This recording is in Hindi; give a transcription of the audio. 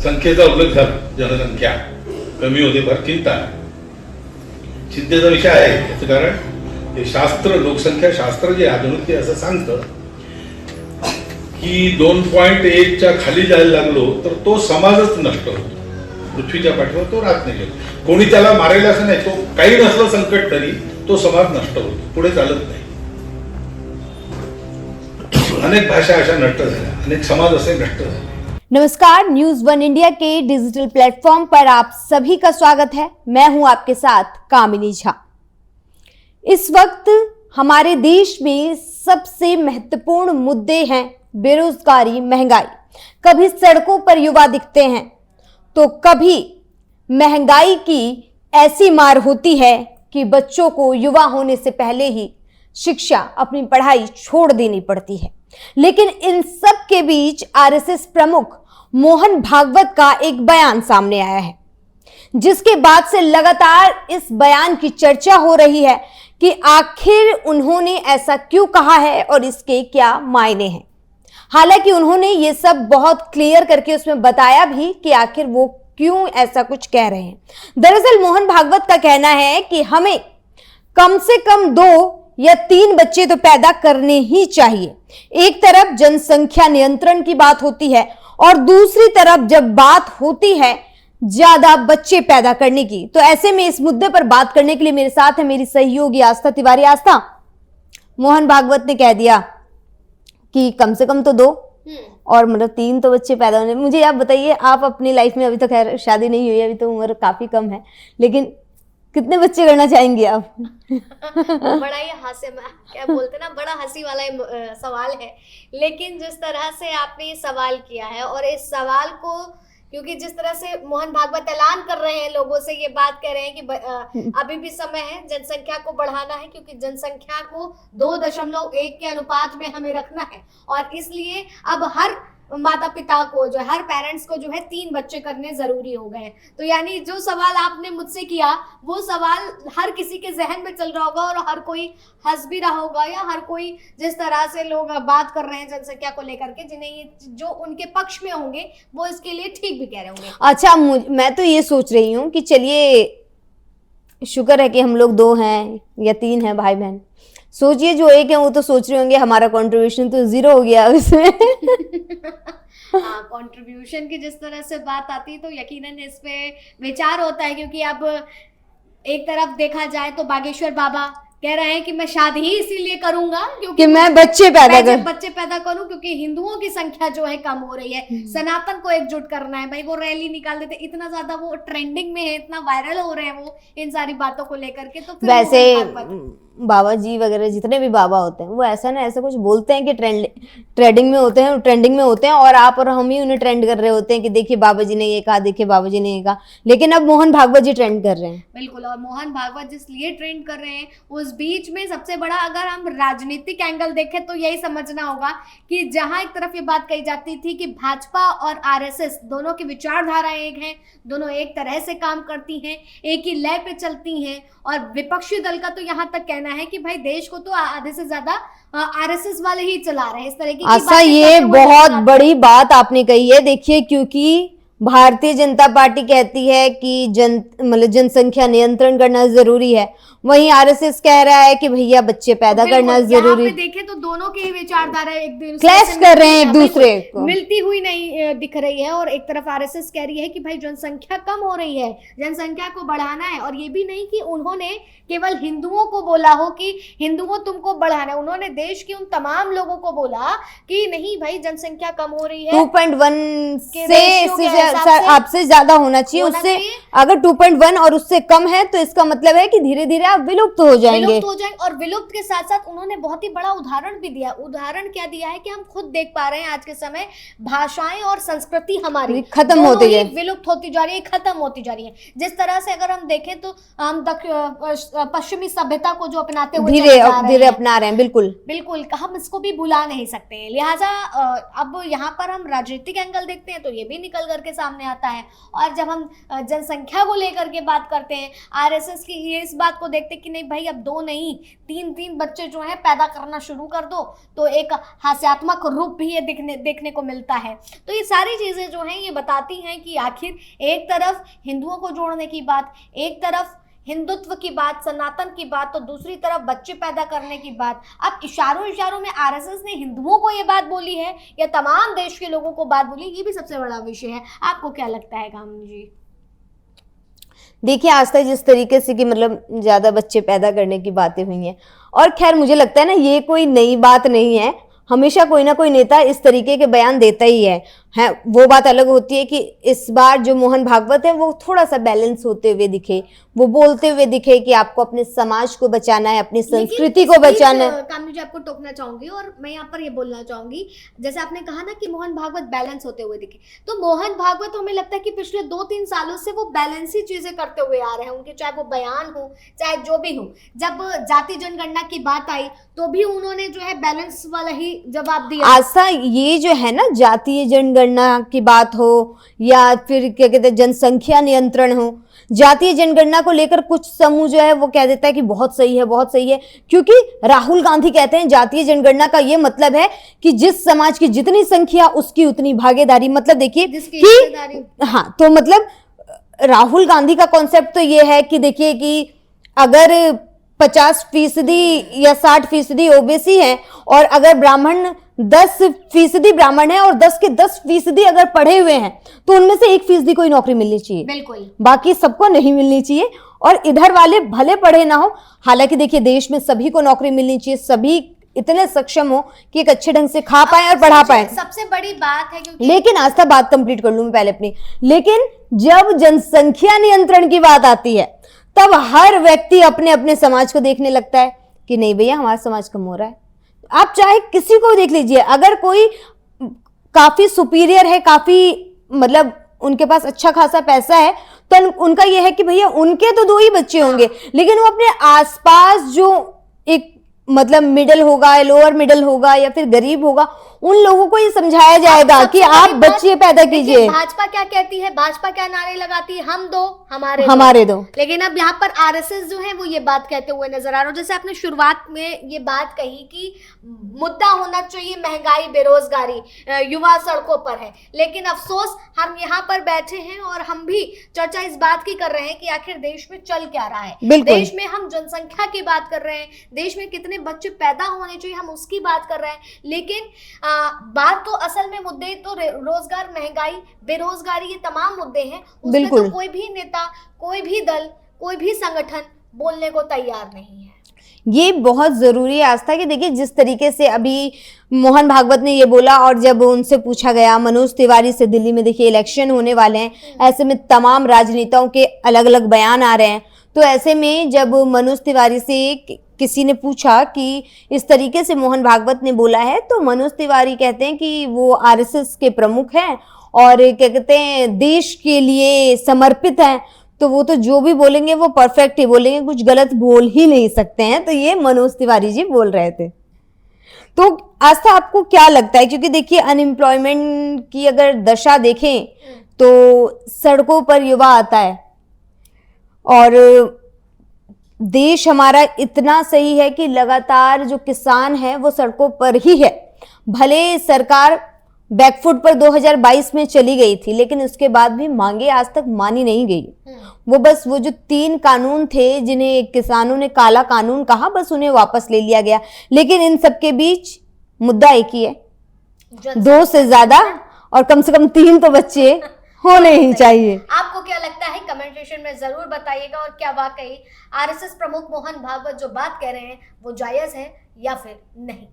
संख्येचा उल्लेख झाला, जनसंख्या कमी होते फार चिंता आहे. चिंतेचा विषय आहे. याचं कारण हे शास्त्र, लोकसंख्या शास्त्र जे आधुनिक ते असं सांगतं की 2.1च्या खाली जायला लागलो तर तो समाजच नष्ट होतो. पृथ्वीच्या पाठीवर तो राहत नाही. कोणी त्याला मारेल असं नाही. तो काही नसलं संकट तरी तो समाज नष्ट होतो, पुढे चालत नाही. अनेक भाषा अशा नष्ट झाल्या, अनेक समाज असे नष्ट झाले. नमस्कार, न्यूज वन इंडिया के डिजिटल प्लेटफॉर्म पर आप सभी का स्वागत है. मैं हूं आपके साथ कामिनी झा. इस वक्त हमारे देश में सबसे महत्वपूर्ण मुद्दे हैं बेरोजगारी, महंगाई. कभी सड़कों पर युवा दिखते हैं तो कभी महंगाई की ऐसी मार होती है कि बच्चों को युवा होने से पहले ही शिक्षा, अपनी पढ़ाई छोड़ देनी पड़ती है. लेकिन इन सब के बीच आरएसएस प्रमुख मोहन भागवत का एक बयान सामने आया है, जिसके बाद से लगातार इस बयान की चर्चा हो रही है कि आखिर उन्होंने ऐसा क्यों कहा है और इसके क्या मायने हैं. हालांकि उन्होंने ये सब बहुत क्लियर करके उसमें बताया भी कि आखिर वो क्यों ऐसा कुछ कह रहे हैं. दरअसल मोहन भागवत का कहना है कि हमें कम से कम 2 या 3 बच्चे तो पैदा करने ही चाहिए. एक तरफ जनसंख्या नियंत्रण की बात होती है और दूसरी तरफ जब बात होती है ज्यादा बच्चे पैदा करने की, तो ऐसे में इस मुद्दे पर बात करने के लिए मेरे साथ है मेरी सहयोगी आस्था तिवारी. आस्था, मोहन भागवत ने कह दिया कि कम से कम तो 2 और मतलब 3 तो बच्चे पैदा होने. मुझे आप बताइए, आप अपनी लाइफ में, अभी तो खैर शादी नहीं हुई, अभी तो उम्र काफी कम है, लेकिन कितने बच्चे करना चाहेंगे आप? बड़ा ही हास्य, क्या बोलते ना, बड़ा हंसी वाला सवाल है. लेकिन जिस तरह से आपने ये सवाल किया है और इस सवाल को, क्योंकि जिस तरह से मोहन भागवत ऐलान कर रहे हैं, लोगों से ये बात कह रहे हैं कि अभी भी समय है, जनसंख्या को बढ़ाना है, क्योंकि जनसंख्या को 2.1 के अनुपात में हमें रखना है. और इसलिए अब हर माता पिता को, जो हर पेरेंट्स को जो है 3 बच्चे करने जरूरी हो गए. तो यानी जो सवाल आपने मुझसे किया, वो सवाल हर किसी के जहन में चल रहा होगा और हर कोई हंस भी रहा होगा, या हर कोई जिस तरह से लोग बात कर रहे हैं जनसंख्या को लेकर के, जिन्हें ये जो उनके पक्ष में होंगे वो इसके लिए ठीक भी कह रहे होंगे. अच्छा, मैं तो ये सोच रही हूँ कि चलिए शुक्र है कि हम लोग 2 हैं या 3 हैं भाई बहन. सोचिए जो 1 है वो तो सोच रहे होंगे हमारा कंट्रीब्यूशन तो 0 हो गया उसमें. कंट्रीब्यूशन की जिस तरह से बात आती है तो यकीनन इस पे विचार होता है, क्योंकि अब एक तरफ देखा जाए तो बागेश्वर बाबा कह रहे हैं कि मैं शादी ही इसीलिए करूंगा क्योंकि मैं बच्चे पैदा करूं, क्योंकि हिंदुओं की संख्या जो है कम हो रही है, सनातन को एकजुट करना है. भाई वो रैली निकाल देते, इतना ज्यादा वो ट्रेंडिंग में है, इतना वायरल हो रहे हैं वो इन सारी बातों को लेकर के. तो वैसे बाबा जी वगैरह जितने भी बाबा होते हैं वो ऐसा कुछ बोलते हैं कि ट्रेंडिंग में होते हैं और आप और हम ही उन्हें ट्रेंड कर रहे होते हैं कि देखिए बाबा जी ने ये कहा, देखिए बाबा जी ने ये कहा. लेकिन अब मोहन भागवत जी ट्रेंड कर रहे हैं. बिल्कुल, और मोहन भागवत जिस लिए ट्रेंड कर रहे हैं, उस बीच में सबसे बड़ा अगर हम राजनीतिक एंगल देखें तो यही समझना होगा कि जहां एक तरफ ये बात कही जाती थी कि भाजपा और आरएसएस दोनों की विचारधारा एक है, दोनों एक तरह से काम करती हैं, एक ही लय पे चलती हैं, और विपक्षी दल का तो यहाँ तक कहना है कि भाई देश को तो आधे से ज्यादा आरएसएस वाले ही चला रहे हैं. इस तरह की ऐसा ये बहुत बड़ी बात आपने कही है. देखिए, क्योंकि भारतीय जनता पार्टी कहती है कि जनसंख्या नियंत्रण करना जरूरी है, वहीं आरएसएस कह रहा है कि भैया बच्चे पैदा करना जरूरी. देखें तो दोनों की ही विचारधारा एक दूसरे क्लैश कर रहे हैं, एक दूसरे को मिलती हुई नहीं दिख रही है. और एक तरफ आरएसएस कह रही है कि भाई जनसंख्या कम हो रही है, जनसंख्या को बढ़ाना है. और ये भी नहीं कि उन्होंने केवल हिंदुओं को बोला हो कि हिंदुओं तुमको बढ़ाना है, उन्होंने देश के उन तमाम लोगों को बोला कि नहीं भाई जनसंख्या कम हो रही है, 2.1 से आपसे ज्यादा होना चाहिए. उससे अगर 2.1 और उससे कम है तो इसका मतलब है कि धीरे धीरे आप विलुप्त हो जाएंगे. और विलुप्त के साथ साथ उन्होंने बहुत ही बड़ा उदाहरण भी दिया. उदाहरण क्या दिया है कि हम खुद देख पा रहे हैं आज के समय भाषाएं और संस्कृति हमारी खत्म होती है, विलुप्त होती जा रही है, खत्म होती जा रही है. जिस तरह से अगर हम देखें तो हम पश्चिमी सभ्यता को जो अपनाते हुए धीरे अपना रहे हैं. बिल्कुल, हम इसको भी भुला नहीं सकते. लिहाजा अब यहाँ पर हम राजनीतिक एंगल देखते हैं तो ये भी निकल करके सामने आता है। और जब हम जनसंख्या को लेकर के बात करते हैं आरएसएस की, ये इस बात को देखते कि नहीं भाई अब 2 नहीं 3 बच्चे जो हैं पैदा करना शुरू कर दो, तो एक हास्यात्मक रूप भी ये देखने को मिलता है। तो ये सारी चीजें जो हैं ये बताती हैं कि आखिर एक तरफ हिंदुओं को जोड़ने की बात, एक तरफ हिंदुत्व की बात, सनातन की बात, तो दूसरी तरफ बच्चे पैदा करने की बात। अब इशारों में आरएसएस ने हिंदुओं को ये बात बोली है या तमाम देश के लोगों को बात बोली, ये भी सबसे बड़ा विषय है। आपको क्या लगता है कामिनी जी? देखिए आज तक जिस तरीके से कि मतलब ज्यादा बच्चे पैदा करने की बातें हुई हैं, और खैर मुझे लगता है ना ये कोई नई बात नहीं है, हमेशा कोई ना कोई नेता इस तरीके के बयान देता ही है। वो बात अलग होती है कि इस बार जो मोहन भागवत है वो थोड़ा सा बैलेंस होते हुए दिखे, वो बोलते हुए दिखे कि आपको अपने समाज को बचाना है, अपनी संस्कृति को बचाना है। कामिनी जी आपको टोकना चाहूंगी और मैं यहाँ पर ये बोलना चाहूंगी, जैसे आपने कहा ना कि मोहन भागवत बैलेंस होते हुए दिखे, तो मोहन भागवत हमें लगता है कि पिछले 2-3 सालों से वो बैलेंस ही चीजें करते हुए आ रहे हैं। उनके चाहे वो बयान हो चाहे जो भी हो, जब जाति जनगणना की बात आई तो भी उन्होंने जो है बैलेंस वाला ही जवाब दिया। आस्था ये जो है ना जातीय जनगणना की बात हो या फिर क्या कहते हैं जनसंख्या नियंत्रण हो, जातीय जनगणना को लेकर कुछ समूह जो है वो कह देता है कि बहुत सही है बहुत सही है, क्योंकि राहुल गांधी कहते हैं जातीय जनगणना का ये मतलब है कि जिस समाज की जितनी संख्या उसकी उतनी भागीदारी। मतलब देखिए कि हाँ, तो मतलब राहुल गांधी का कॉन्सेप्ट तो ये है कि देखिए कि अगर 50% या 60% ओबीसी है और अगर ब्राह्मण 10% ब्राह्मण है और 10 के 10% अगर पढ़े हुए हैं तो उनमें से 1% को ही नौकरी मिलनी चाहिए, बिल्कुल, बाकी सबको नहीं मिलनी चाहिए। और इधर वाले भले पढ़े ना हो, हालांकि देखिए देश में सभी को नौकरी मिलनी चाहिए, सभी इतने सक्षम हो कि एक अच्छे ढंग से खा पाए और पढ़ा पाए, सबसे बड़ी बात है। क्योंकि लेकिन आस्था बात कंप्लीट कर लूं मैं पहले अपनी, लेकिन जब जनसंख्या नियंत्रण की बात आती है तब हर व्यक्ति अपने अपने समाज को देखने लगता है कि नहीं भैया हमारा समाज कम हो रहा है। आप चाहे किसी को देख लीजिए, अगर कोई काफी सुपीरियर है, काफी मतलब उनके पास अच्छा खासा पैसा है, तो उनका यह है कि भैया उनके तो 2 ही बच्चे होंगे, लेकिन वो अपने आसपास जो एक मतलब मिडिल होगा, लोअर मिडिल होगा या फिर गरीब होगा, उन लोगों को ये समझाया जाएगा कि आप बच्चे पैदा कीजिए। भाजपा क्या कहती है, भाजपा क्या नारे लगाती है, हम दो हमारे दो। लेकिन अब यहाँ पर आरएसएस जो है वो ये बात कहते हुए नजर आ रहा है। जैसे आपने शुरुआत में ये बात कही कि मुद्दा होना चाहिए महंगाई, बेरोजगारी, युवा सड़कों पर है, लेकिन अफसोस हम यहाँ पर बैठे हैं और हम भी चर्चा इस बात की कर रहे हैं कि आखिर देश में चल क्या रहा है। देश में हम जनसंख्या की बात कर रहे हैं, देश में कितने बच्चे पैदा होने चाहिए हम उसकी बात कर रहे हैं, लेकिन बात तो असल में मुद्दे तो रोजगार, महंगाई, बेरोजगारी, ये तमाम मुद्दे हैं। उसमें तो कोई भी नेता, कोई भी दल, कोई भी संगठन बोलने को तैयार नहीं है। ये बहुत जरूरी है आस्था कि देखिए जिस तरीके से अभी मोहन भागवत ने ये बोला, और जब उनसे पूछा गया मनोज तिवारी से, दिल्ली में देखिए इलेक्शन होने वाले हैं, ऐसे में तमाम राजनेताओं के अलग अलग बयान आ रहे हैं, तो ऐसे में जब मनोज तिवारी से किसी ने पूछा कि इस तरीके से मोहन भागवत ने बोला है, तो मनोज तिवारी कहते हैं कि वो आरएसएस के प्रमुख हैं और क्या कहते हैं देश के लिए समर्पित हैं, तो वो तो जो भी बोलेंगे वो परफेक्ट ही बोलेंगे, कुछ गलत बोल ही नहीं सकते हैं। तो ये मनोज तिवारी जी बोल रहे थे। तो आस्था आपको क्या लगता है, क्योंकि देखिए अनएम्प्लॉयमेंट की अगर दशा देखें तो सड़कों पर युवा आता है और देश हमारा इतना सही है कि लगातार जो किसान है वो सड़कों पर ही है। भले सरकार बैकफुट पर 2022 में चली गई थी, लेकिन उसके बाद भी मांगे आज तक मानी नहीं गई। वो बस वो जो 3 कानून थे जिन्हें किसानों ने काला कानून कहा, बस उन्हें वापस ले लिया गया। लेकिन इन सबके बीच मुद्दा एक ही है, 2 से ज्यादा और कम से कम 3 तो बच्चे होने ही चाहिए। आपको क्या लगता है कमेंट सेक्शन में जरूर बताइएगा, और क्या वाकई आरएसएस प्रमुख मोहन भागवत जो बात कह रहे हैं वो जायज है या फिर नहीं।